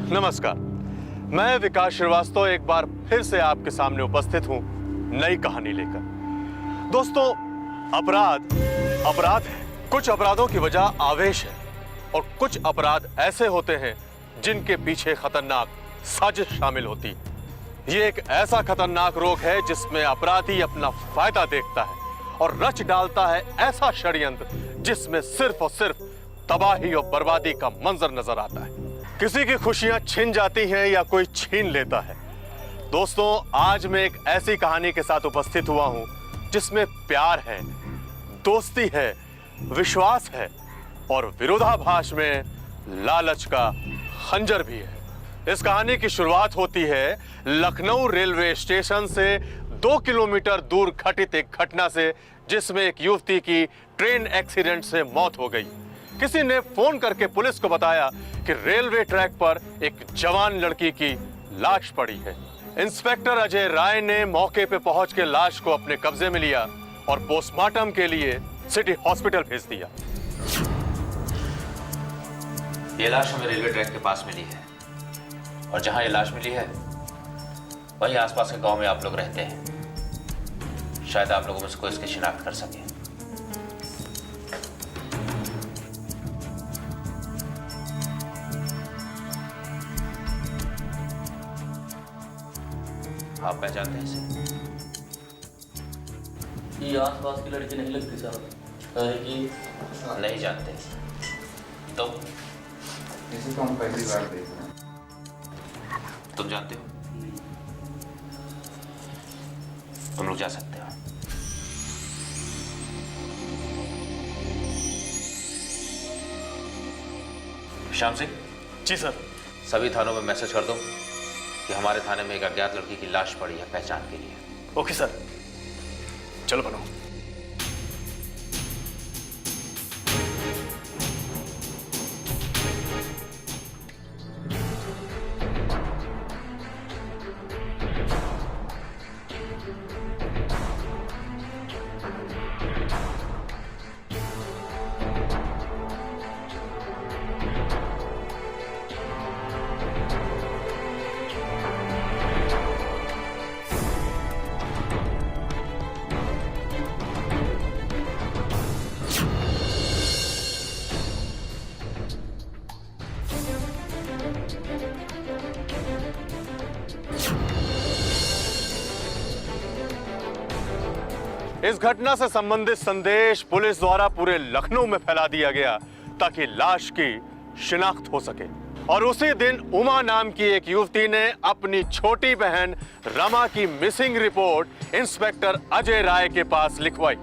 नमस्कार, मैं विकास श्रीवास्तव एक बार फिर से आपके सामने उपस्थित हूं नई कहानी लेकर। दोस्तों, अपराध है। कुछ अपराधों की वजह आवेश है और कुछ अपराध ऐसे होते हैं जिनके पीछे खतरनाक साजिश शामिल होती है। ये एक ऐसा खतरनाक रोग है जिसमें अपराधी अपना फायदा देखता है और रच डालता है ऐसा षड्यंत्र जिसमें सिर्फ और सिर्फ तबाही और बर्बादी का मंजर नजर आता है। किसी की खुशियां छिन जाती हैं या कोई छीन लेता है। दोस्तों, आज मैं एक ऐसी कहानी के साथ उपस्थित हुआ हूं जिसमें प्यार है, दोस्ती है, विश्वास है और विरोधाभास में लालच का खंजर भी है। इस कहानी की शुरुआत होती है लखनऊ रेलवे स्टेशन से 2 किलोमीटर दूर घटित एक घटना से, जिसमें एक युवती की ट्रेन एक्सीडेंट से मौत हो गई। किसी ने फोन करके पुलिस को बताया कि रेलवे ट्रैक पर एक जवान लड़की की लाश पड़ी है। इंस्पेक्टर अजय राय ने मौके पर पहुंच के लाश को अपने कब्जे में लिया और पोस्टमार्टम के लिए सिटी हॉस्पिटल भेज दिया। ये लाश हमें रेलवे ट्रैक के पास मिली है और जहां ये लाश मिली है वहीं आसपास के गांव में आप लोग रहते हैं। शायद आप लोगों में से कोई इसकी शिनाख्त कर सके। आप पहचानते हैं इसे? ये आसपास की लड़की नहीं लगती साहब। कि नहीं जानते तो इसे तो हम पहली बार देख रहे हैं। तुम जानते हो? तुम लोग जा सकते हो। श्याम सिंह। जी सर। सभी थानों में मैसेज कर दो कि हमारे थाने में एक अज्ञात लड़की की लाश पड़ी है पहचान के लिए। ओके सर, चलो बनो। इस घटना से संबंधित संदेश पुलिस द्वारा पूरे लखनऊ में फैला दिया गया ताकि लाश की शिनाख्त हो सके। और उसी दिन उमा नाम की एक युवती ने अपनी छोटी बहन रमा की missing report inspector Ajay Rai के पास लिखवाई।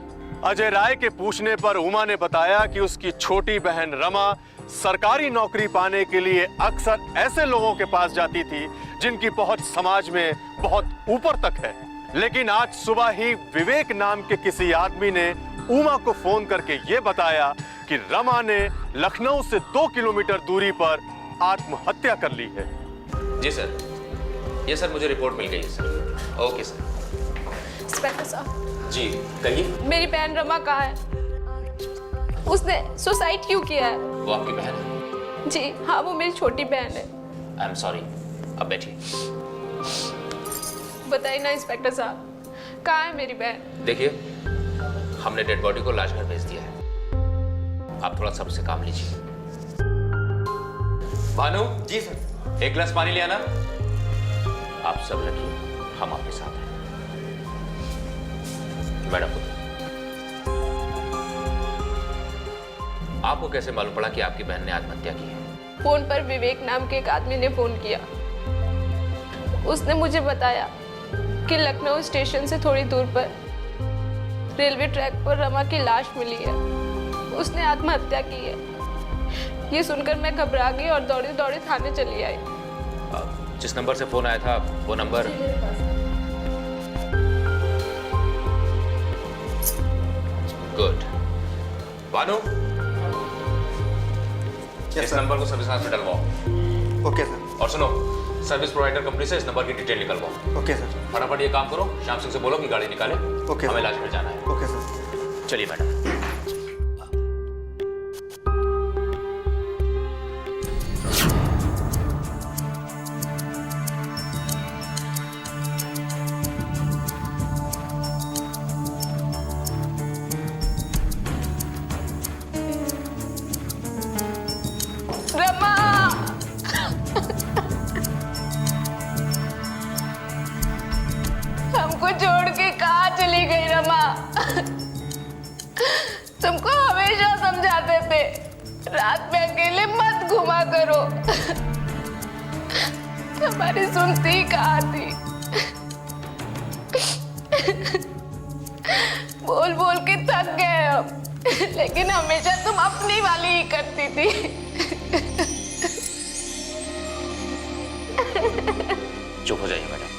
अजय राय के पूछने पर उमा ने बताया कि उसकी छोटी बहन रमा सरकारी नौकरी पाने के लिए अक्सर ऐसे लोगों के पास जाती थी जिनकी पहुंच समाज में बहुत ऊपर तक है। लेकिन आज सुबह ही विवेक नाम के किसी आदमी ने उमा को फोन करके यह बताया कि रमा ने लखनऊ से 2 किलोमीटर दूरी पर आत्महत्या कर ली है। जी सर। ये सर मुझे रिपोर्ट मिल गई है सर। Okay sir. इंस्पेक्टर साहब। जी कहिए। मेरी बहन रमा कहाँ है? उसने सुसाइड क्यों किया है? वो आपकी बहन है? जी हाँ, वो मेरी छोटी बहन है। I am sorry. अब बैठिए। बताइए ना इंस्पेक्टर साहब, कहाँ है मेरी बहन? देखिए, हमने डेड बॉडी को लाश घर भेज दिया है। आप थोड़ा सब्र से काम लीजिए। भानु। जी सर। एक गिलास पानी ले आना। आप सब रखिए, हम आपके साथ हैं। मैडम, आपको कैसे मालूम पड़ा कि आपकी बहन ने आत्महत्या की है? फोन पर विवेक नाम के एक आदमी ने फोन किया। उसने मुझे बताया कि लखनऊ स्टेशन से थोड़ी दूर पर रेलवे ट्रैक पर रमा की लाश मिली है। उसने आत्महत्या की है। ये सुनकर मैं घबरा गई और दौड़े दौड़े थाने चली आई। जिस नंबर से फोन आया था वो नंबर? गुड। भानु, इस नंबर को सर्विस में डलवाओ। Okay sir. और सुनो, सर्विस प्रोवाइडर कंपनी से इस नंबर की डिटेल निकलवाओ। Okay sir. फटाफट ये काम करो, श्याम सिंह से बोलो कि गाड़ी निकाले। ओके हमें सर। लाश में जाना है। Okay sir. चलिए मैडम। तुमको हमेशा समझाते थे रात में अकेले मत घुमा करो। हमारी सुनती कहाँ थी। बोल बोल के थक गए हम, लेकिन हमेशा तुम अपनी वाली ही करती थी। चुप हो जाइए मैडम,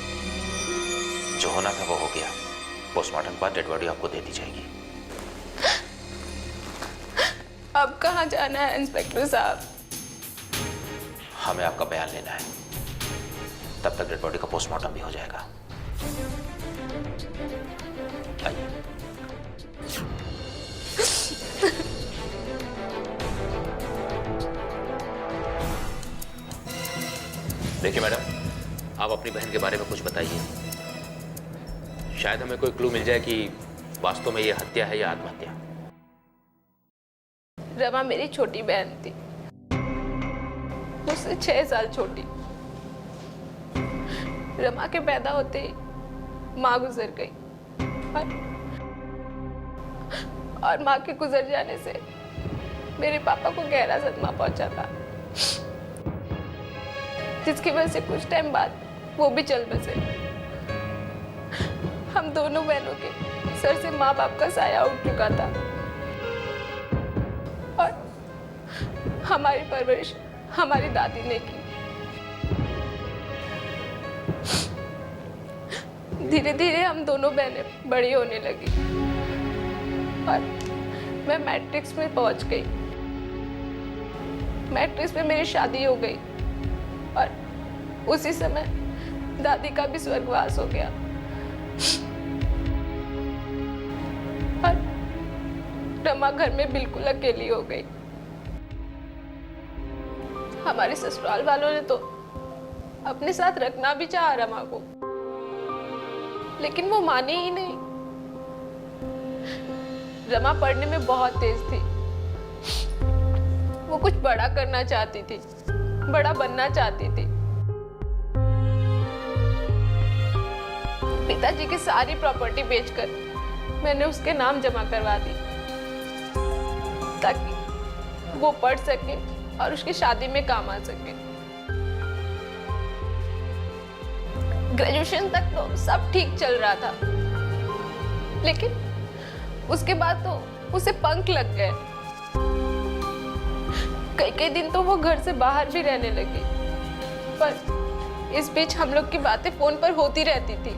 जो होना था वो हो गया। पोस्टमार्टम के बाद डेड बॉडी आपको दे दी जाएगी। अब कहाँ जाना है इंस्पेक्टर साहब? हमें आपका बयान लेना है, तब तक डेड बॉडी का पोस्टमार्टम भी हो जाएगा। आइए। देखिए मैडम, आप अपनी बहन के बारे में कुछ बताइए। शायद हमें कोई क्लू मिल जाए कि वास्तव में ये हत्या है या आत्महत्या। रमा मेरी छोटी बहन थी, मुझसे 6 साल छोटी। रमा के पैदा होते ही माँ गुजर गई और माँ के गुजर जाने से मेरे पापा को गहरा सदमा पहुंचा था, जिसकी वजह से कुछ टाइम बाद वो भी चल बसे। हम दोनों बहनों के सर से माँ बाप का साया उठ चुका था और हमारी परवरिश हमारी दादी ने की। धीरे धीरे हम दोनों बहनें बड़ी होने लगी और मैं मैट्रिक्स में पहुंच गई। मैट्रिक्स में मेरी शादी हो गई और उसी समय दादी का भी स्वर्गवास हो गया और रमा घर में बिल्कुल अकेली हो गई। हमारे ससुराल वालों ने तो अपने साथ रखना भी चाहा रमा को, लेकिन वो मानी ही नहीं। रमा पढ़ने में बहुत तेज थी, वो कुछ बड़ा करना चाहती थी, बड़ा बनना चाहती थी। पिताजी की सारी प्रॉपर्टी बेचकर मैंने उसके नाम जमा करवा दी ताकि वो पढ़ सके और उसकी शादी में काम आ सके। ग्रेजुएशन तक तो सब ठीक चल रहा था, लेकिन उसके बाद तो उसे पंख लग गए। कई दिन तो वो घर से बाहर भी रहने लगी, पर इस बीच हम लोग की बातें फोन पर होती रहती थी।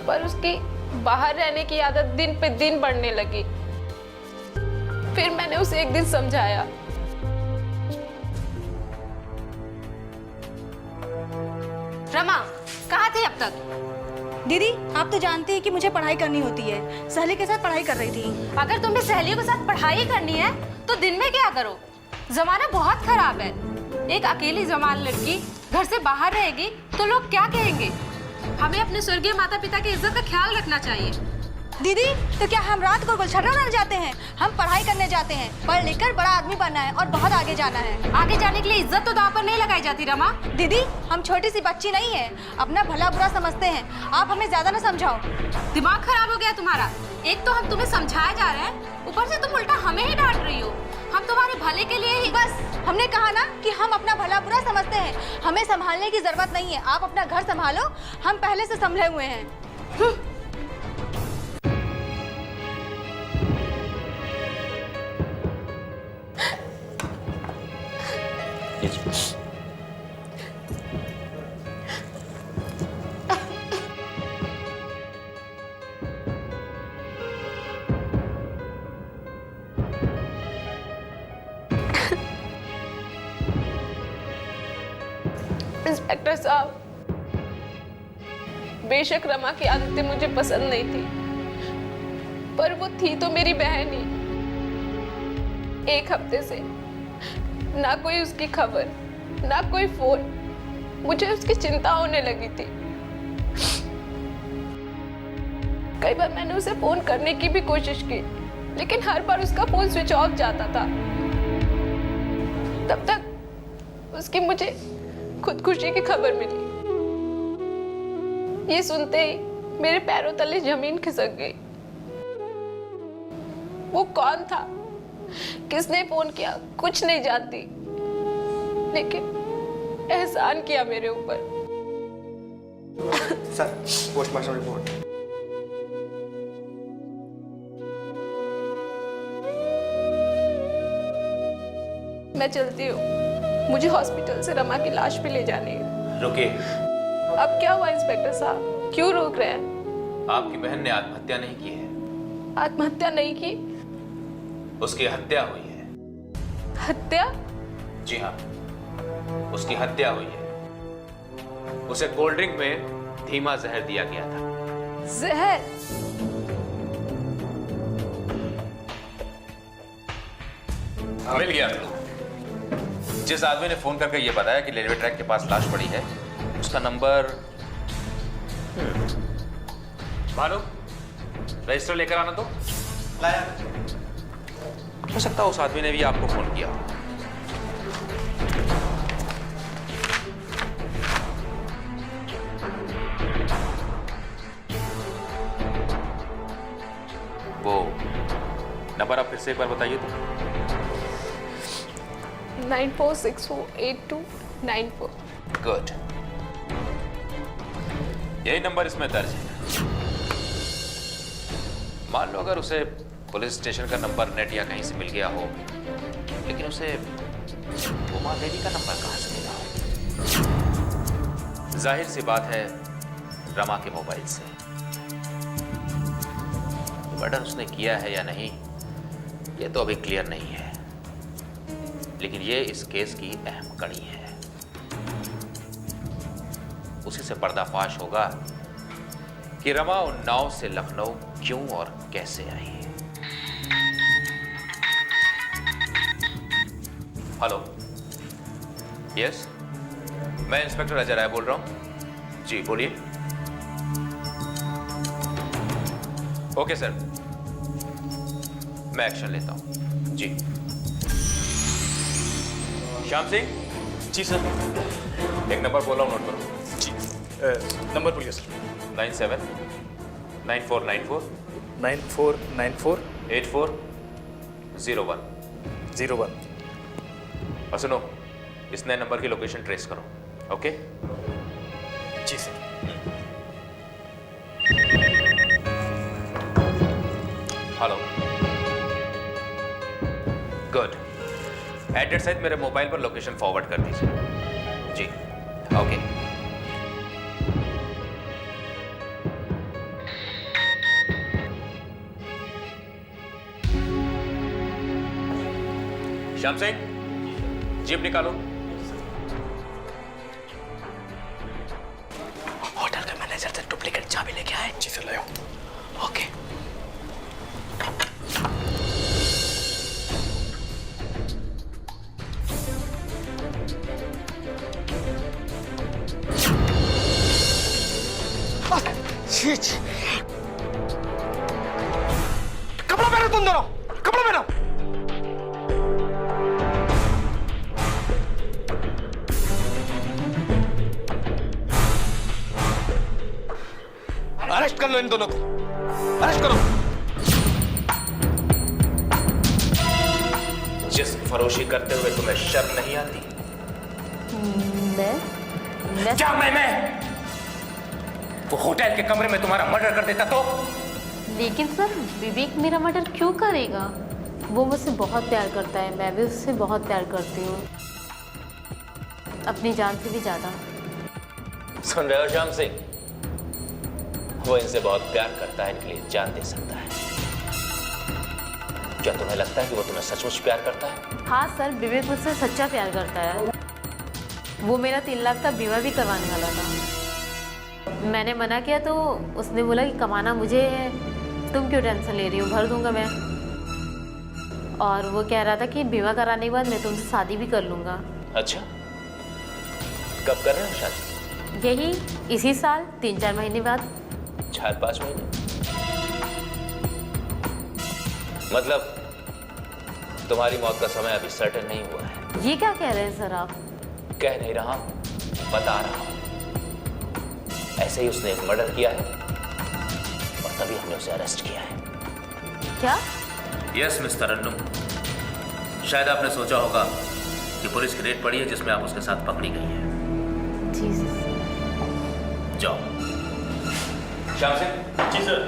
पर उसकी बाहर रहने की आदत दिन पे दिन बढ़ने लगी। फिर मैंने उसे एक दिन समझाया। रमा, कहाँ थे अब तक? दीदी, आप तो जानती हैं कि मुझे पढ़ाई करनी होती है। सहेली के साथ पढ़ाई कर रही थी। अगर तुम्हें सहेलियों के साथ पढ़ाई करनी है तो दिन में क्या करो? जमाना बहुत खराब है। एक अकेली जवान लड़की घर से बाहर रहेगी तो लोग क्या कहेंगे? हमें अपने स्वर्गीय माता पिता की इज्जत का ख्याल रखना चाहिए। दीदी, तो क्या हम रात को गुलछर्रा उड़ाने जाते हैं? हम पढ़ाई करने जाते हैं, पढ़ लिख कर बड़ा आदमी बनना है और बहुत आगे जाना है। आगे जाने के लिए इज्जत तो दांव पर नहीं लगाई जाती रमा। दीदी, हम छोटी सी बच्ची नहीं है, अपना भला बुरा समझते हैं। आप हमें ज्यादा ना समझाओ। दिमाग खराब हो गया तुम्हारा। एक तो हम तुम्हें समझाए जा रहे हैं, ऊपर से तुम उल्टा हमें ही डांट रही हो। हम तुम्हारे भले के लिए ही। बस, हमने कहा ना कि हम अपना भला बुरा समझते हैं। हमें संभालने की जरूरत नहीं है। आप अपना घर संभालो, हम पहले से संभले हुए हैं। इंस्पेक्टर साहब, बेशक रमा की आदतें मुझे पसंद नहीं थी, पर वो थी तो मेरी बहन ही। एक हफ्ते से ना कोई उसकी खबर, ना कोई फोन। मुझे उसकी चिंता होने लगी थी। कई बार मैंने उसे फोन करने की भी कोशिश की, लेकिन हर बार उसका फोन स्विच ऑफ जाता था। तब तक उसकी मुझे खुदकुशी की खबर मिली। ये सुनते ही मेरे पैरों तले जमीन खिसक गई। वो कौन था, किसने फोन किया, कुछ नहीं जानती, लेकिन एहसान किया मेरे ऊपर। Sir, postmortem report. मैं चलती हूँ, मुझे हॉस्पिटल से रमा की लाश पे ले जानी है। रुकिए, अब क्या हुआ इंस्पेक्टर साहब, क्यों रोक रहे हैं? आपकी बहन ने आत्महत्या नहीं की है, आत्महत्या नहीं की? उसकी हत्या हुई है। हत्या? जी हाँ, उसकी हत्या हुई है। उसे कोल्ड ड्रिंक में धीमा जहर दिया गया था। जहर? मिल गया। जिस आदमी ने फोन करके ये बताया कि रेलवे ट्रैक के पास लाश पड़ी है, उसका नंबर भानु, रजिस्टर लेकर आना तो। लाया। हो सकता है उस आदमी ने भी आपको फोन किया। वो नंबर आप फिर से एक बार बताइए तो। 94648294। गुड, यही नंबर इसमें दर्ज है। मान लो अगर उसे पुलिस स्टेशन का नंबर नेट या कहीं से मिल गया हो, लेकिन उसे उमा देवी का नंबर कहां से मिला हो? जाहिर सी बात है, रमा के मोबाइल से। मर्डर उसने किया है या नहीं, ये तो अभी क्लियर नहीं है, लेकिन ये इस केस की अहम कड़ी है। उसी से पर्दाफाश होगा कि रमा उन्नाव से लखनऊ क्यों और कैसे आई। हेलो, यस, मैं इंस्पेक्टर अजय राय बोल रहा हूं। जी बोलिए। ओके सर, मैं एक्शन लेता हूं। जी। श्याम सिंह। जी सर। एक नंबर बोल रहा हूं, नोट करो। जी, नंबर बोलिए सर। 979494 9494 8401। 01। और सुनो, इस नए नंबर की लोकेशन ट्रेस करो। ओके? जी सर। Hello, good. एड्रेस सहित मेरे मोबाइल पर लोकेशन फॉरवर्ड कर दीजिए। जी, ओके। श्याम सिंह, जीप निकालो। होटल के मैनेजर से डुप्लीकेट चाबी लेके आए। जी सर, लाओ। ओके। कपड़ा पहनो तुम दोनों, कपड़ा पहनो। अरेस्ट कर लो इन दोनों को, अरेस्ट करो। जिस्म फरोशी करते हुए तुम्हें शर्म नहीं आती? मैं क्या मैं? वो होटल के कमरे में तुम्हारा मर्डर कर देता तो? लेकिन सर, विवेक मेरा मर्डर क्यों करेगा? वो मुझसे बहुत प्यार करता है, मैं भी उससे बहुत प्यार करती हूँ, अपनी जान से भी ज्यादा। सुन रहे हो श्याम सिंह? वो इनसे बहुत प्यार करता है, इनके लिए जान दे सकता है। क्या तुम्हें लगता है कि वो तुम्हें सचमुच प्यार करता है? हाँ सर, विवेक मुझसे सच्चा प्यार करता है। वो मेरा 3 लाख का बीमा भी करवाने वाला था। मैंने मना किया तो उसने बोला कि कमाना मुझे है, तुम क्यों टेंशन ले रही हो, भर दूंगा मैं। और वो कह रहा था कि बीमा कराने के बाद मैं तुमसे शादी भी कर लूंगा। अच्छा, कब कर रहे हो शादी? यही इसी साल 3-4 महीने बाद। 4-5 महीने? मतलब तुम्हारी मौत का समय अभी सर्टेन नहीं हुआ है? ये क्या कह रहे हैं सर आप? कह नहीं रहा हूं, बता रहा हूं। ऐसे ही उसने एक मर्डर किया है तभी हमने उसे अरेस्ट किया है। क्या? यस मिस तरन्नुम, शायद आपने सोचा होगा कि पुलिस की रेड पड़ी है जिसमें आप उसके साथ पकड़ी गई है। जी सर। जाओ। श्याम सिंह। जी सर।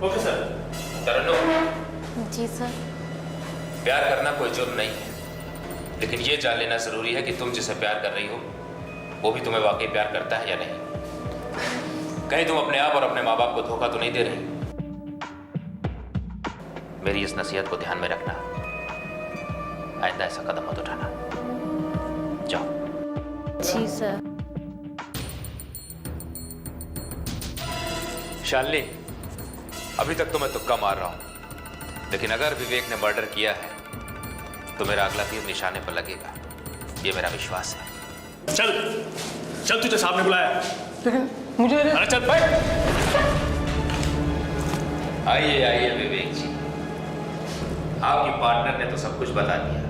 Okay sir. तरन्नुम, जी सर। प्यार करना कोई जुर्म नहीं है, लेकिन ये जान लेना जरूरी है कि तुम जिसे प्यार कर रही हो वो भी तुम्हें वाकई प्यार करता है या नहीं। कहीं तुम अपने आप और अपने माँ बाप को धोखा तो नहीं दे रही। मेरी इस नसीहत को ध्यान में रखना, आइंदा ऐसा कदम मत उठाना। जाओ। जी सर। शालिनी, अभी तक तो मैं तुक्का मार रहा हूं, लेकिन अगर विवेक ने मर्डर किया है तो मेरा अगला तीर निशाने पर लगेगा, ये मेरा विश्वास है। चल चल, तुझे साहब ने बुलाया। लेकिन मुझे अरे चल बैठ। आइए आइए विवेक जी, आपकी पार्टनर ने तो सब कुछ बता दिया,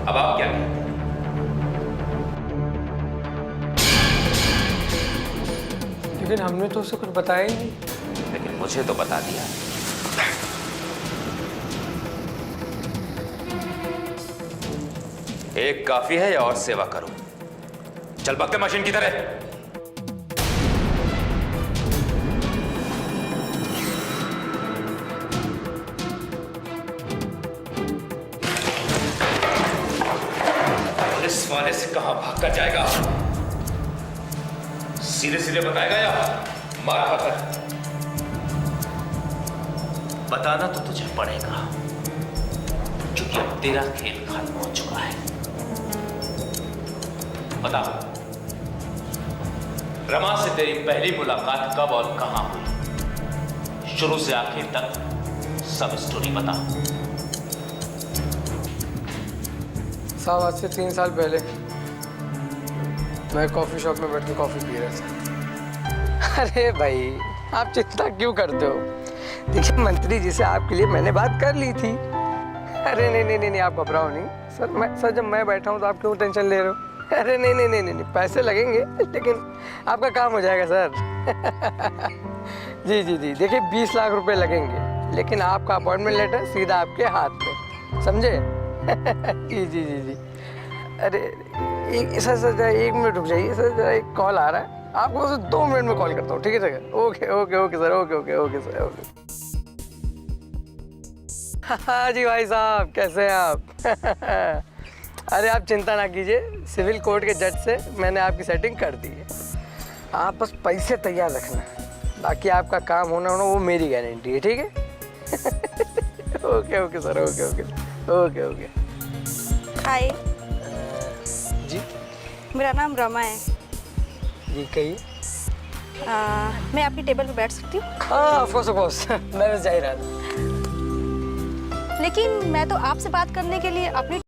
अब आप क्या कहते हैं? लेकिन हमने तो उसे कुछ बताया ही नहीं। लेकिन मुझे तो बता दिया। एक काफी है या और सेवा करूं? चल बक्के मशीन की तरह। पुलिस वाले से कहां भाग कर जाएगा? सीधे सीधे बताएगा या मार खाकर? बताना तो तुझे पड़ेगा, क्योंकि अब तेरा खेल खत्म हो चुका है। बता, रमा से तेरी पहली मुलाकात कब और कहां हुई? शुरू से आखिर तक सब स्टोरी बता। साहब, आज से 3 साल पहले मैं कॉफ़ी शॉप में बैठ के कॉफ़ी पी रहा था। अरे भाई, आप चिंता क्यों करते हो? देखिए, मंत्री जी से आपके लिए मैंने बात कर ली थी। अरे नहीं, आप घबराओ नहीं सर। जब मैं बैठा हूँ तो आप क्यों टेंशन ले रहे हो? अरे नहीं, पैसे लगेंगे लेकिन आपका काम हो जाएगा सर। जी, देखिए 20 लाख रुपए लगेंगे, लेकिन आपका अपॉइंटमेंट लेटर सीधा आपके हाथ में, समझे? जी। अरे सर 1 मिनट रुक जाइए सर, जरा एक कॉल आ रहा है, आपको सर 2 मिनट में कॉल करता हूँ, ठीक है sir? Okay sir, okay sir, okay. हाँ जी भाई साहब, कैसे हैं आप? अरे आप चिंता ना कीजिए, सिविल कोर्ट के जज से मैंने आपकी सेटिंग कर दी है। आप बस पैसे तैयार रखना, बाकी आपका काम होना वो मेरी गारंटी है, ठीक है? Okay sir, okay. हाय, जी मेरा नाम रमा है। जी कहिए। मैं आपकी टेबल पे बैठ सकती हूँ? हाँ, ऑफ कोर्स मैं बस जा ही रहा था। लेकिन मैं तो आपसे बात करने के लिए अपनी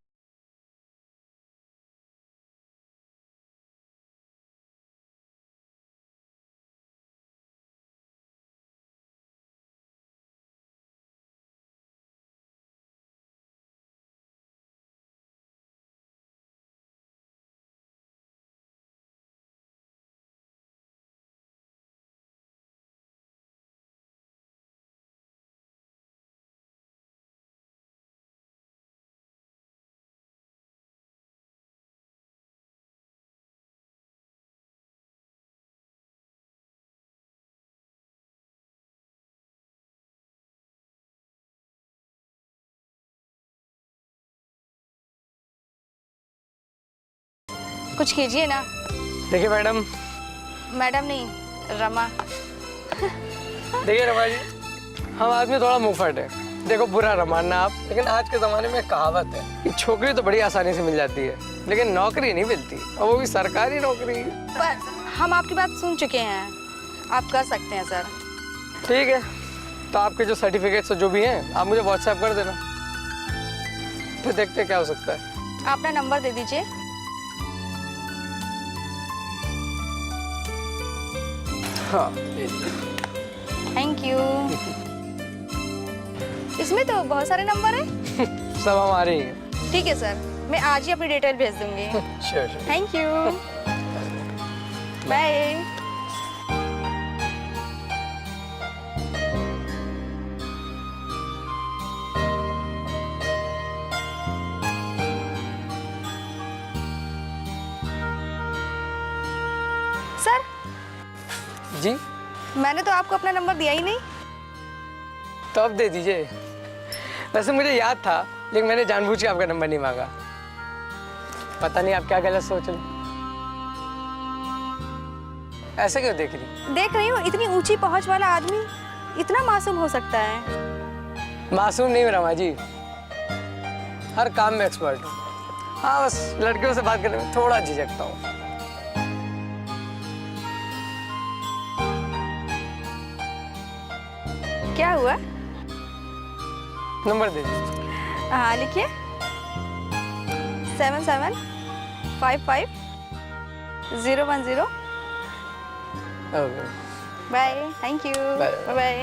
कुछ कीजिए ना। देखिए मैडम नहीं, रमा। देखिए रमा जी, हम आदमी थोड़ा मुंहफट है। देखो, बुरा न मानना आप, लेकिन आज के ज़माने में कहावत है कि छोकरी तो बड़ी आसानी से मिल जाती है, लेकिन नौकरी नहीं मिलती, और वो भी सरकारी नौकरी। पर हम आपकी बात सुन चुके हैं, आप कर सकते हैं सर। ठीक है, तो आपके जो सर्टिफिकेट्स जो भी हैं आप मुझे व्हाट्सएप कर देना, फिर देखते हैं क्या हो सकता है। अपना नंबर दे दीजिए। हाँ, थैंक यू। इसमें तो बहुत सारे नंबर हैं। सब हमारे ही हैं। ठीक है सर, मैं आज ही अपनी डिटेल भेज दूंगी। Sure. Thank you, bye. Sir, जी, मैंने तो आपको अपना नंबर दिया ही नहीं। तो अब दे दीजिए। वैसे मुझे याद था, लेकिन मैंने जानबूझ के आपका नंबर नहीं मांगा। पता नहीं आप क्या गलत सोच रहे। ऐसे क्यों देख रही? देख रही हूँ, इतनी ऊंची पहुंच वाला आदमी इतना मासूम हो सकता है? मासूम नहीं हूँ रमा जी, हर काम में एक्सपर्ट हूँ। हाँ, बस लड़कियों से बात करने में थोड़ा झिझकता हूँ। क्या हुआ? नंबर दे दीजिए। हाँ, लिखिए 77550110। Okay, bye, thank you, bye bye.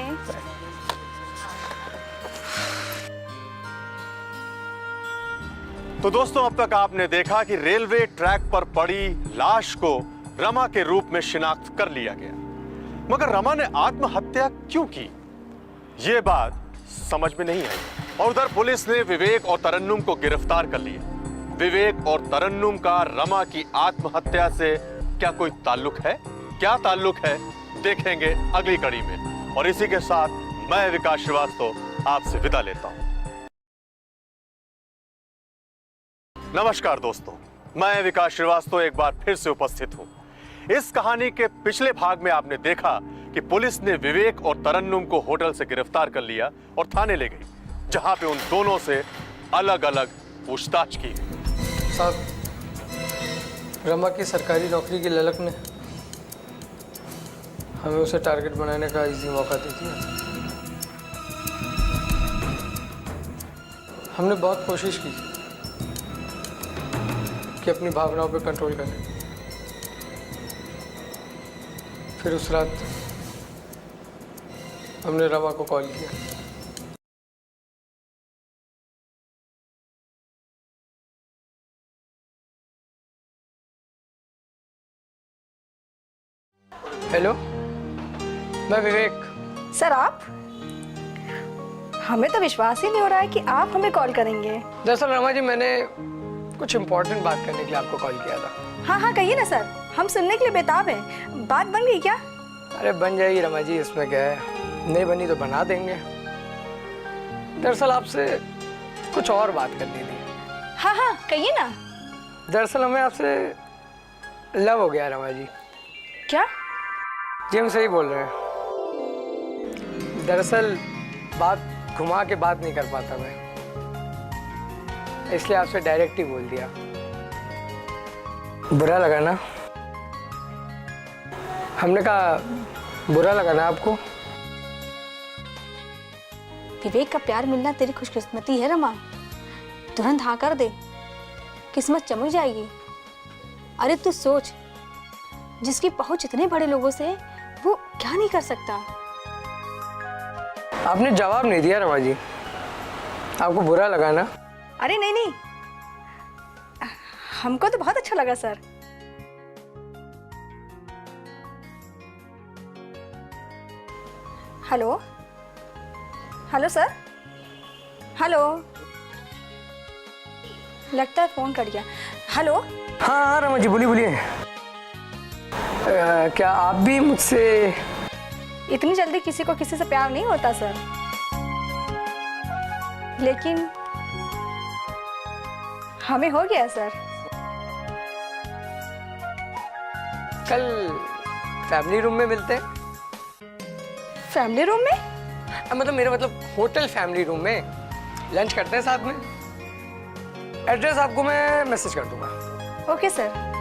तो दोस्तों, अब तक आपने देखा कि रेलवे ट्रैक पर पड़ी लाश को रमा के रूप में शिनाख्त कर लिया गया, मगर रमा ने आत्महत्या क्यों की, यह बात समझ में नहीं आई। और उधर पुलिस ने विवेक और तरन्नुम को गिरफ्तार कर लिया। विवेक और तरन्नुम का रमा की आत्महत्या से क्या कोई ताल्लुक है? क्या ताल्लुक है, देखेंगे अगली कड़ी में। और इसी के साथ मैं विकास श्रीवास्तव आपसे विदा लेता हूं। नमस्कार दोस्तों, मैं विकास श्रीवास्तव एक बार फिर से उपस्थित हूं। इस कहानी के पिछले भाग में आपने देखा कि पुलिस ने विवेक और तरन्नुम को होटल से गिरफ्तार कर लिया और थाने ले गई, जहां पे उन दोनों से अलग अलग पूछताछ की। साहब, रमा की सरकारी नौकरी की ललक ने हमें उसे टारगेट बनाने का इजी मौका दे दिया। हमने बहुत कोशिश की कि अपनी भावनाओं पर कंट्रोल करें। फिर उस रात हमने रमा को कॉल किया। हेलो, मैं विवेक। सर, आप? हमें तो विश्वास ही नहीं हो रहा है कि आप हमें कॉल करेंगे। दरअसल रमा जी, मैंने कुछ इम्पोर्टेंट बात करने के लिए आपको कॉल किया था। हाँ हाँ, कहिए ना सर, हम सुनने के लिए बेताब हैं। बात बन गई क्या? अरे बन जाएगी रमा जी, इसमें क्या है, नहीं बनी तो बना देंगे। दरअसल आपसे कुछ और बात करनी थी। हाँ हाँ, कहिए ना। दरअसल हमें आपसे लव हो गया रमा जी। क्या? जी, हम सही बोल रहे हैं। दरअसल बात घुमा के बात नहीं कर पाता मैं, इसलिए आपसे डायरेक्ट ही बोल दिया। बुरा लगा ना? हमने कहा बुरा लगा ना आपको? विवेक का प्यार मिलना तेरी खुशकिस्मती है रमा। तुरंत हाँ कर दे, किस्मत चमक जाएगी। अरे तू सोच, जिसकी पहुंच इतने बड़े लोगों से, वो क्या नहीं कर सकता। आपने जवाब नहीं दिया रमा जी। आपको बुरा लगा ना? अरे नहीं नहीं, हमको तो बहुत अच्छा लगा sir. Hello hello sir, hello. लगता है फोन कट गया। हेलो। हाँ हाँ रमा जी, बोलिए बोलिए। क्या आप भी मुझसे? इतनी जल्दी किसी को किसी से प्यार नहीं होता सर, लेकिन हमें हो गया सर। कल फैमिली रूम में मिलते हैं। फैमिली रूम में? मतलब मेरा मतलब होटल फैमिली रूम में लंच करते हैं साथ में। एड्रेस आपको मैं मैसेज कर दूंगा। Okay sir.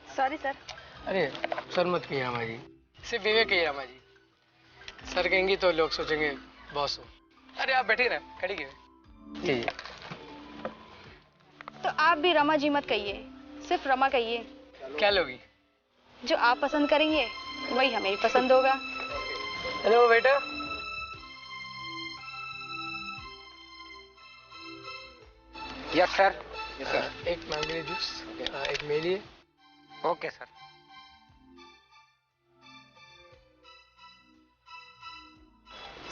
Sorry sir. अरे सर मत कहिए रमा जी, सिर्फ विवेक कहिए रमा जी। सर कहेंगी तो लोग सोचेंगे बॉस हो। अरे आप बैठिए ना, खड़ी क्यों? जी जी। तो आप भी रमा जी मत कहिए, सिर्फ रमा कहिए। क्या लोगी? जो आप पसंद करेंगे वही हमें भी पसंद होगा। हेलो बेटा। Yes sir. एक मैंगो जूस, एक मेरे लिए। Okay sir.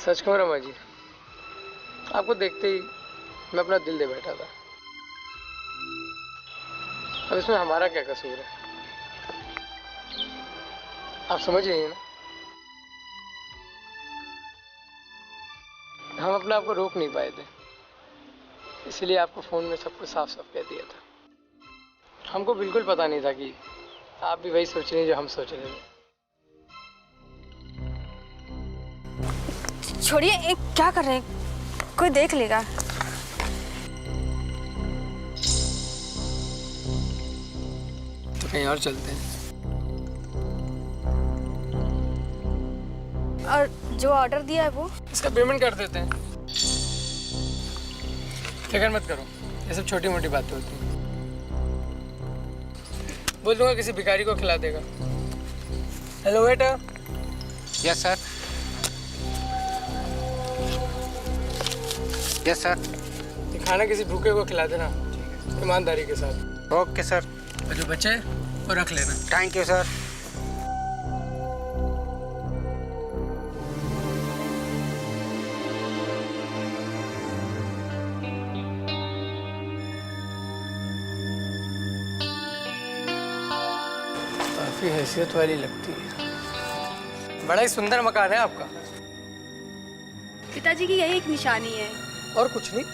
सच कहूँ रमा जी, आपको देखते ही मैं अपना दिल दे बैठा था। अब इसमें हमारा क्या कसूर है, आप समझ रही हैं ना? हम अपने आप को रोक नहीं पाए थे, इसलिए आपको फोन में सब कुछ साफ साफ कह दिया था। हमको बिल्कुल पता नहीं था कि आप भी वही सोच रही हैं जो हम सोच रहे थे। छोड़िए, एक क्या कर रहे हैं, कोई देख लेगा। तो कहीं और चलते हैं। और जो ऑर्डर दिया है वो इसका पेमेंट कर देते हैं। फिक्र मत करो, ये सब छोटी मोटी बातें होती हैं। बोल दूंगा किसी भिखारी को खिला देगा। Hello waiter. Yes sir. Yes sir. ये खाना किसी भूखे को खिला देना, ईमानदारी के साथ। Okay sir. और जो बचे वो रख लेना। Thank you sir. काफी हैसियत वाली लगती है। बड़ा ही सुंदर मकान है आपका। पिताजी की यही एक निशानी है। और कुछ नहीं?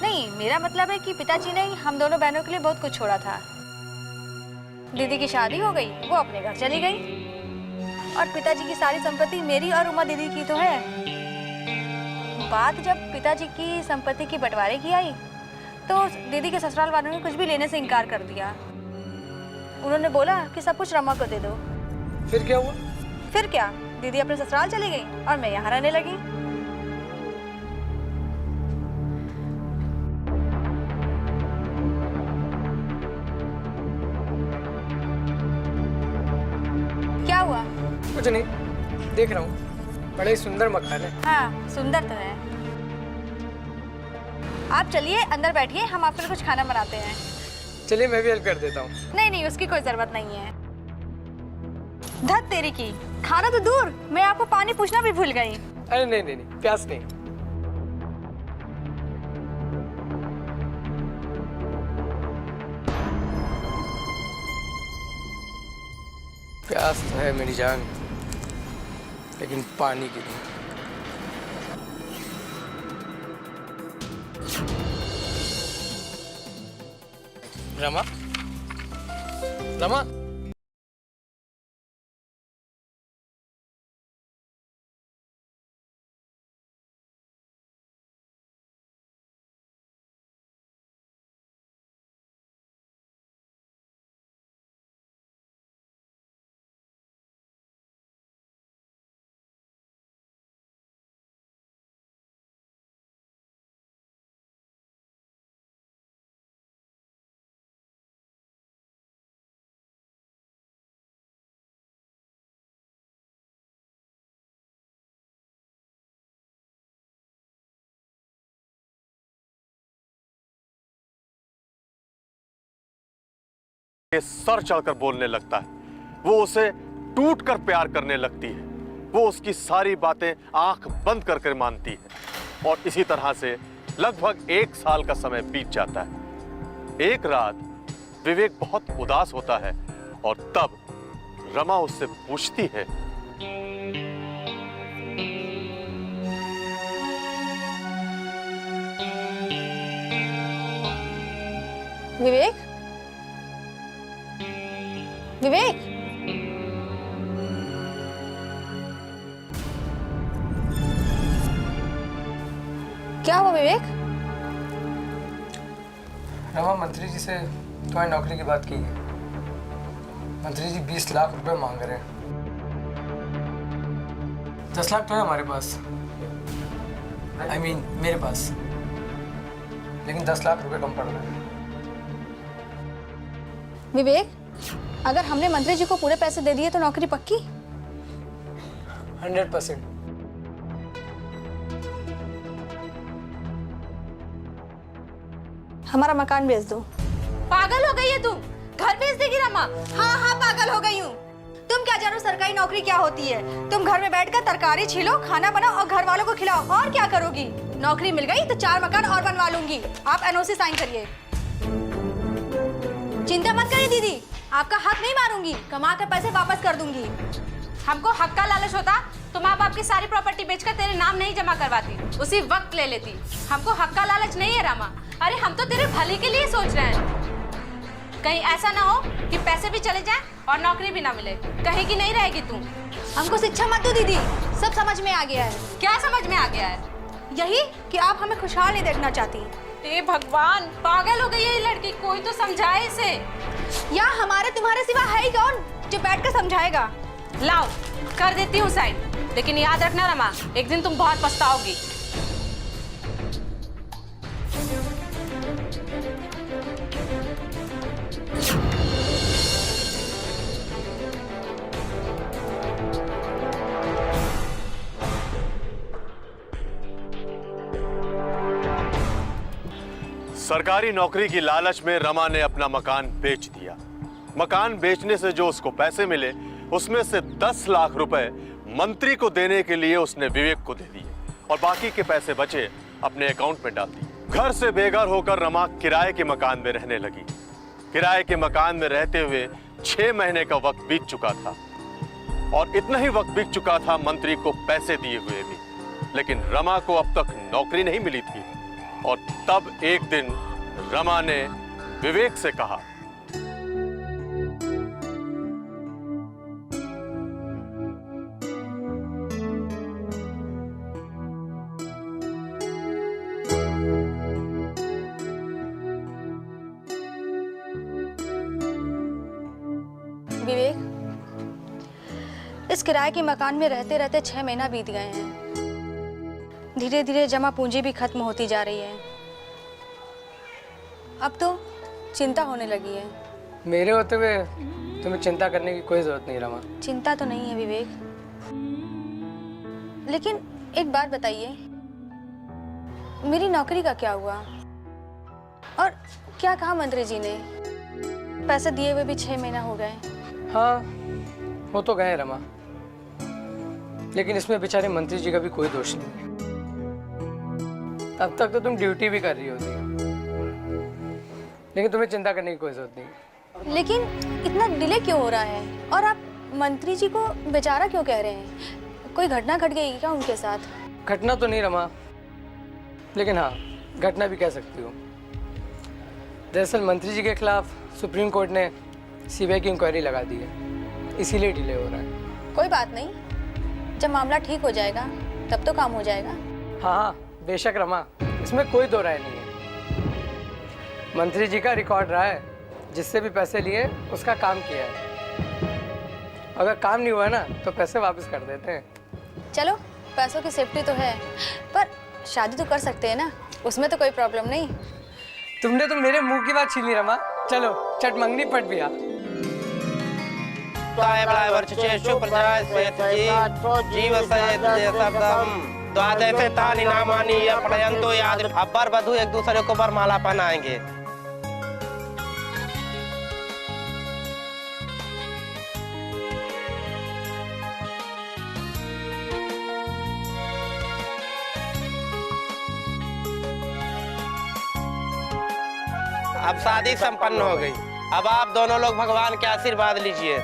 नहीं, मेरा मतलब है कि पिताजी ने हम दोनों बहनों के लिए बहुत कुछ छोड़ा था। दीदी की शादी हो गई, वो अपने घर चली गई, और पिताजी की सारी संपत्ति मेरी और उमा दीदी की तो है। बात जब पिताजी की संपत्ति की बंटवारे की आई तो दीदी के ससुराल वालों ने कुछ भी लेने से इनकार कर दिया। उन्होंने बोला कि सब कुछ रमा को दे दो। फिर क्या हुआ? फिर क्या, दीदी अपने ससुराल चली गई और मैं यहाँ रहने लगी। क्या हुआ? कुछ नहीं, देख रहा हूँ। बड़ा ही सुंदर मकान है। हाँ, सुंदर तो है। आप चलिए अंदर बैठिए, हम आपके लिए कुछ खाना बनाते हैं। चलिए मैं भी हेल्प कर देता हूँ। नहीं नहीं, उसकी कोई जरूरत नहीं है। धत तेरी की, खाना तो दूर, मैं आपको पानी पूछना भी भूल गई। अरे नहीं नहीं नहीं, प्यास नहीं। प्यास तो है मेरी जान, लेकिन पानी की नहीं। रमा, रमा, ये सर चढ़कर बोलने लगता है, वो उसे टूट कर प्यार करने लगती है, वो उसकी सारी बातें आंख बंद करके मानती है। और इसी तरह से लगभग 1 साल का समय बीत जाता है। एक रात विवेक बहुत उदास होता है और तब रमा उससे पूछती है, विवेक, विवेक, क्या हुआ विवेक? रमा, मंत्री जी से तुम्हारी नौकरी की बात की है। मंत्री जी 20 लाख रुपए मांग रहे हैं। 10 लाख तो है हमारे पास, I mean, मेरे पास, लेकिन 10 लाख रुपए कम पड़ रहे हैं। विवेक, अगर हमने मंत्री जी को पूरे पैसे दे दिए तो नौकरी पक्की? 100%। हमारा मकान बेच दो। पागल हो गई है तुम? घर बेच देगी रमा? हाँ हाँ पागल हो गई हूँ। तुम क्या जानो सरकारी नौकरी क्या होती है? तुम घर में बैठकर तरकारी छीलो, खाना बनाओ और घर वालों को खिलाओ, और क्या करोगी? नौकरी मिल गई तो 4 मकान और बनवा लूंगी। आप एनओसी साइन करिए। चिंता मत करिए दीदी, आपका हक नहीं मारूंगी, कमा कर पैसे वापस कर दूंगी। हमको हक का लालच होता तो माँ बाप की सारी प्रॉपर्टी बेचकर तेरे नाम नहीं जमा करवाती, उसी वक्त ले लेती। हमको हक का लालच नहीं है रमा। अरे हम तो तेरे भले के लिए सोच रहे हैं। कहीं ऐसा ना हो कि पैसे भी चले जाएं और नौकरी भी ना मिले। कहीं की नहीं रहेगी तू। हमको शिक्षा मत दो दीदी, सब समझ में आ गया है। क्या समझ में आ गया है? यही कि आप हमें खुशहाल नहीं देखना चाहती। हे भगवान, पागल हो गई है ये लड़की, कोई तो समझाए इसे। यहाँ हमारे तुम्हारे सिवा है ही कौन जो बैठकर समझाएगा? लाओ कर देती हूँ साइड, लेकिन याद रखना रमा, एक दिन तुम बहुत पछताओगी। सरकारी नौकरी की लालच में रमा ने अपना मकान बेच दिया। मकान बेचने से जो उसको पैसे मिले उसमें से 10 लाख रुपए मंत्री को देने के लिए उसने विवेक को दे दिए और बाकी के पैसे बचे अपने अकाउंट में डाल दिए। घर से बेघर होकर रमा किराए के मकान में रहने लगी। किराए के मकान में रहते हुए 6 महीने का वक्त बीत चुका था और इतना ही वक्त बीत चुका था मंत्री को पैसे दिए हुए भी, लेकिन रमा को अब तक नौकरी नहीं मिली थी। और तब एक दिन रमा ने विवेक से कहा, विवेक, इस किराए के मकान में रहते रहते 6 महीना बीत गए हैं। धीरे धीरे जमा पूंजी भी खत्म होती जा रही है। अब तो चिंता होने लगी है। मेरे होते हुए तुम्हें चिंता करने की कोई जरूरत नहीं रमा। चिंता तो नहीं है विवेक, लेकिन एक बात बताइए, मेरी नौकरी का क्या हुआ? और क्या कहा मंत्री जी ने? पैसे दिए हुए भी 6 महीना हो गए। हाँ हो तो गए रमा, लेकिन इसमें बेचारे मंत्री जी का भी कोई दोष नहीं। अब तक तो तुम ड्यूटी भी कर रही होती, लेकिन तुम्हें चिंता करने की कोई जरूरत नहीं। लेकिन इतना डिले क्यों हो रहा है? और आप मंत्री जी को बेचारा क्यों कह रहे हैं? कोई घटना घट गई क्या उनके साथ? घटना तो नहीं रमा, लेकिन हाँ घटना भी कह सकती हूँ। दरअसल मंत्री जी के खिलाफ सुप्रीम कोर्ट ने सीबीआई की इंक्वायरी लगा दी है, इसीलिए डिले हो रहा है। कोई बात नहीं, जब मामला ठीक हो जाएगा तब तो काम हो जाएगा। हाँ बेशक रमा, इसमें कोई दो राय नहीं है। मंत्री जी का रिकॉर्ड रहा है, जिससे भी पैसे लिए उसका काम किया है। अगर काम नहीं हुआ ना तो पैसे वापस कर देते हैं। चलो पैसों की सेफ्टी तो है, पर शादी तो कर सकते हैं ना, उसमें तो कोई प्रॉब्लम नहीं। तुमने तो मेरे मुंह की बात छीन ली रमा। चलो चट मंगनी पट भी आ। द्वादशे तानि नामानि प्रयंतो याद। अब्बर बधू एक दूसरे को वरमाला पहनाएंगे। अब शादी संपन्न हो गई। अब आप दोनों लोग भगवान के आशीर्वाद लीजिए।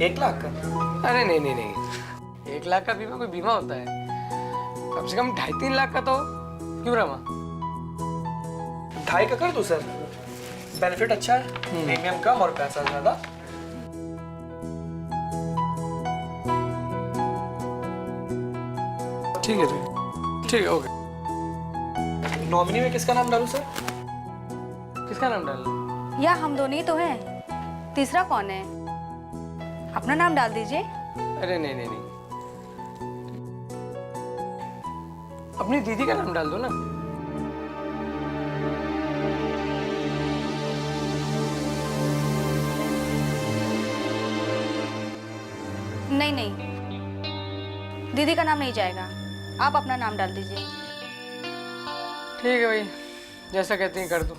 1 लाख का? अरे नहीं नहीं नहीं, 1 लाख का बीमा कोई बीमा होता है? कम से कम 2.5-3 लाख का तो क्यों रमा? 2.5 का कर दो सर, बेनिफिट अच्छा है, प्रीमियम कम और पैसा ज्यादा। ठीक है ठीक है, ओके। नॉमिनी में किसका नाम डालूं सर? किसका नाम डालना? या हम दोनों ही तो हैं, तीसरा कौन है? अपना नाम डाल दीजिए। अरे नहीं नहीं नहीं, अपनी दीदी का नाम डाल दो ना। नहीं नहीं, दीदी का नाम नहीं जाएगा, आप अपना नाम डाल दीजिए। ठीक है भाई, जैसा कहते हैं कर दो।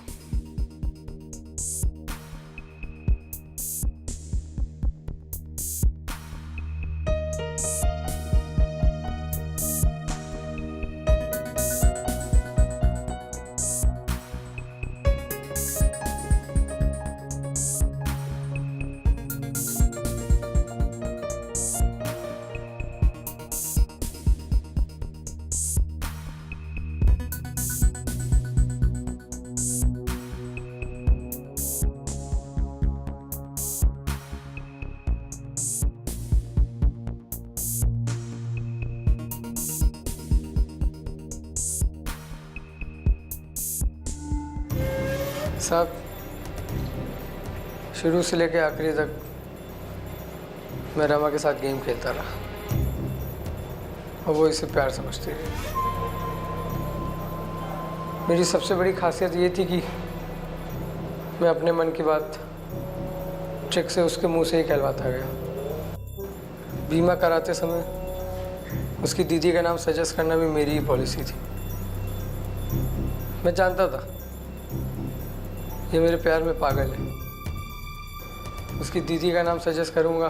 साहब, शुरू से लेकर आखिरी तक मैं रमा के साथ गेम खेलता रहा और वो इसे प्यार समझती रही। मेरी सबसे बड़ी खासियत ये थी कि मैं अपने मन की बात ट्रिक से उसके मुंह से ही कहलवाता गया। बीमा कराते समय उसकी दीदी का नाम सजेस्ट करना भी मेरी ही पॉलिसी थी। मैं जानता था ये मेरे प्यार में पागल है, उसकी दीदी का नाम सजेस्ट करूंगा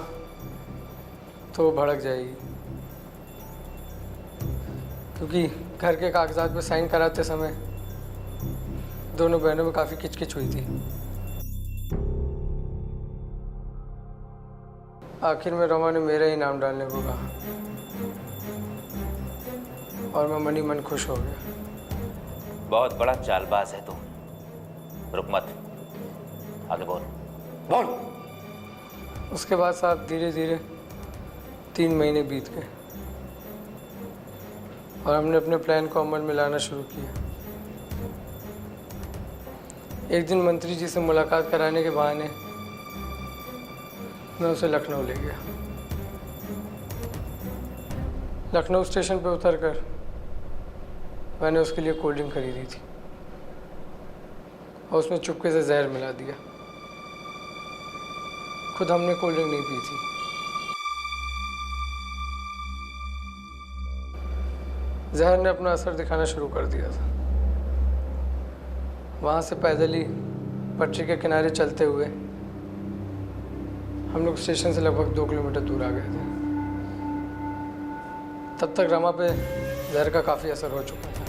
तो वो भड़क जाएगी, क्योंकि घर के कागजात पे साइन कराते समय दोनों बहनों में काफ़ी किचकिच हुई थी। आखिर में रमा ने मेरा ही नाम डालने को कहा और मैं मन ही मन खुश हो गया। बहुत बड़ा चालबाज है तू। रुक मत, आगे बोल बोल। उसके बाद साहब धीरे धीरे 3 महीने बीत गए और हमने अपने प्लान को अमल में लाना शुरू किया। एक दिन मंत्री जी से मुलाकात कराने के बहाने मैं उसे लखनऊ ले गया। लखनऊ स्टेशन पर उतरकर मैंने उसके लिए कोल्ड ड्रिंक खरीदी थी और उसमें चुपके से जहर मिला दिया। खुद हमने कोल्ड ड्रिंक नहीं पी थी। जहर ने अपना असर दिखाना शुरू कर दिया था। वहाँ से पैदल ही पटरी के किनारे चलते हुए हम लोग स्टेशन से लगभग 2 किलोमीटर दूर आ गए थे। तब तक रमा पे जहर का काफ़ी असर हो चुका था।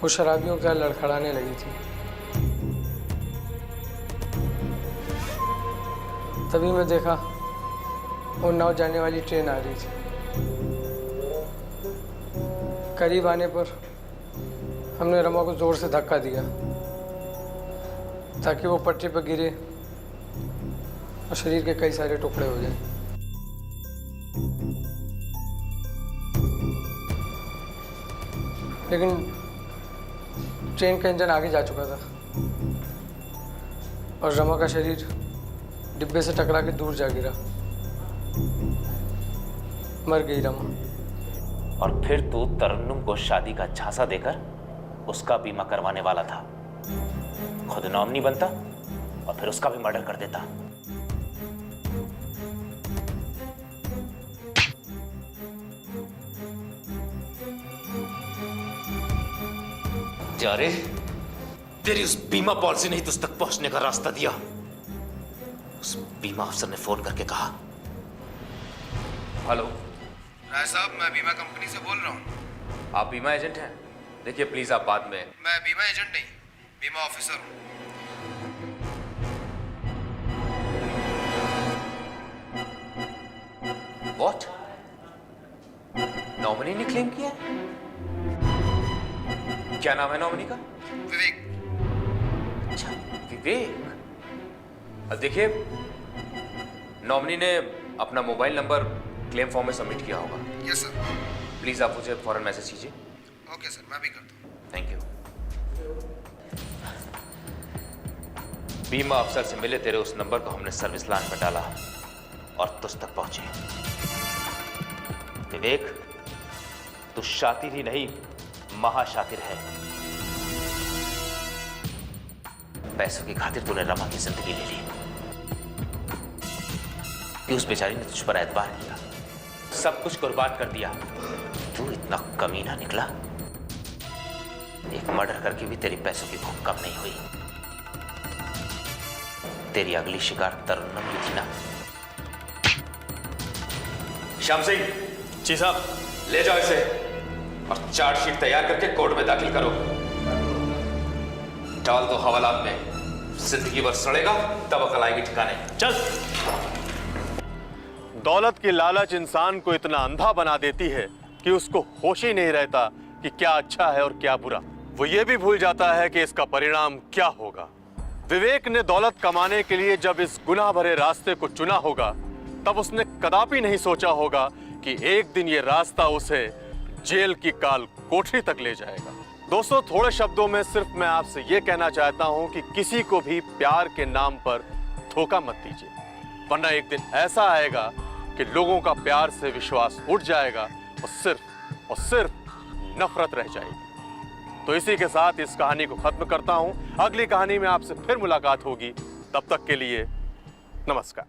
वो शराबियों के साथ लड़खड़ाने लगी थी। तभी मैं देखा वो नाव जाने वाली ट्रेन आ रही थी। करीब आने पर हमने रमा को जोर से धक्का दिया ताकि वो पटरी पर गिरे और शरीर के कई सारे टुकड़े हो जाएं। लेकिन ट्रेन का इंजन आगे जा चुका था और रमा का शरीर डिब्बे से टकरा के दूर जा गिरा। मर गई रमा। और फिर तू तरन्नुम को शादी का झांसा देकर उसका बीमा करवाने वाला था। खुद नॉमिनी बनता और फिर उसका भी मर्डर कर देता। जा रे, तेरी उस बीमा पॉलिसी ने ही तुझ तक पहुंचने का रास्ता दिया। उस बीमा अफसर ने फोन करके कहा, हेलो राय साहब, मैं बीमा कंपनी से बोल रहा हूँ। आप बीमा एजेंट हैं? देखिए प्लीज आप बाद में। मैं बीमा एजेंट नहीं, बीमा ऑफिसर हूँ। व्हाट? नॉमिनी ने क्लेम किया? क्या नाम है नॉमिनी का? विवेक। अच्छा, विवेक। अब देखिए, नॉमिनी ने अपना मोबाइल नंबर क्लेम फॉर्म में सबमिट किया होगा। Yes sir. प्लीज आप मुझे फौरन मैसेज कीजिए। ओके सर, मैं भी करता हूँ। Thank you. बीमा अफसर से मिले तेरे उस नंबर को हमने सर्विस लाइन में डाला और तुझ तक पहुंचे। विवेक, तू शातिर ही नहीं, महाशातिर है। पैसों की खातिर तूने रमा की जिंदगी ले ली कि उस बेचारी ने तुझ पर एतबार किया, सब कुछ कुर्बान कर दिया। तू इतना कमीना निकला। एक मर्डर करके भी तेरी पैसों की भूख कम नहीं हुई। तेरी अगली शिकार तरुणम की थी ना? श्याम सिंह। जी साहब। ले जाओ इसे और चार्जशीट तैयार करके कोर्ट में दाखिल करो। डाल दो हवालात में, जिंदगी भर सड़ेगा तब अकल आएगी ठिकाने। चल। दौलत की लालच इंसान को इतना अंधा बना देती है कि उसको होश ही नहीं रहता कि क्या अच्छा है और क्या बुरा। वो ये भी भूल जाता है कि इसका परिणाम क्या होगा। विवेक ने दौलत कमाने के लिए जब इस गुनाह भरे रास्ते को चुना होगा, तब उसने कदापि नहीं सोचा होगा कि एक दिन ये रास्ता उसे जेल की काल कोठरी तक ले जाएगा। दोस्तों, थोड़े शब्दों में सिर्फ मैं आपसे ये कहना चाहता हूं कि किसी को भी प्यार के नाम पर धोखा मत दीजिए, वरना एक दिन ऐसा आएगा कि लोगों का प्यार से विश्वास उठ जाएगा और सिर्फ नफरत रह जाएगी। तो इसी के साथ इस कहानी को खत्म करता हूं। अगली कहानी में आपसे फिर मुलाकात होगी। तब तक के लिए नमस्कार।